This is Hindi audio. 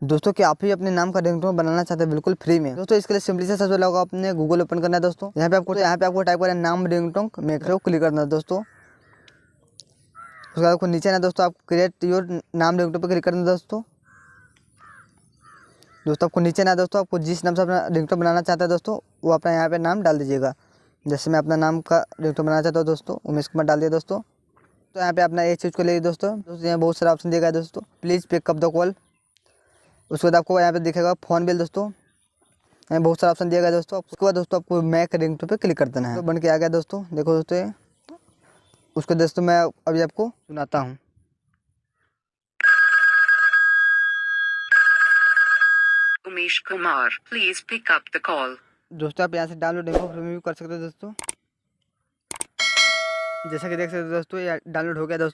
दोस्तों क्या आप भी अपने नाम का रिंगटोन बनाना चाहते हैं बिल्कुल फ्री में। दोस्तों इसके लिए सिंपली से सबसे पहले होगा अपने गूगल ओपन करना है। दोस्तों यहाँ पे आपको टाइप करना है नाम रिंगटोन मेकर को क्लिक करना है। दोस्तों उसके बाद आपको नीचे ना दोस्तों आप क्रिएट योर नाम रिंगटोन पर क्लिक करना है। दोस्तों आपको नीचे ना दोस्तों आपको जिस नाम से अपना रिंगटोन बनाना चाहता है दोस्तों वो अपना यहाँ पे नाम डाल दीजिएगा। जैसे मैं अपना नाम का रिंगटोन बनाना चाहता हूँ दोस्तों उमेश कुमार डाल दिया दोस्तों। तो यहाँ पे अपना एज चूज कर लीजिए दोस्तों। यहाँ बहुत सारा ऑप्शन दिया गया है दोस्तों। Please pick up the call. उसके बाद आपको यहाँ पे दिखेगा फ़ोन बिल दोस्तों। यहाँ बहुत सारा ऑप्शन दिया गया है दोस्तों। उसके बाद दोस्तों आपको मैक रिंगटोन पे क्लिक कर देना है। तो बन के आ गया दोस्तों। देखो दोस्तों उसको दोस्तों मैं अभी आपको सुनाता हूँ। Umesh Kumar, please pick up the call. दोस्तों आप यहाँ से डाउनलोड इन्फो भी कर सकते हो दोस्तों। जैसा कि देख सकते हो दोस्तों ये डाउनलोड हो गया दोस्तों।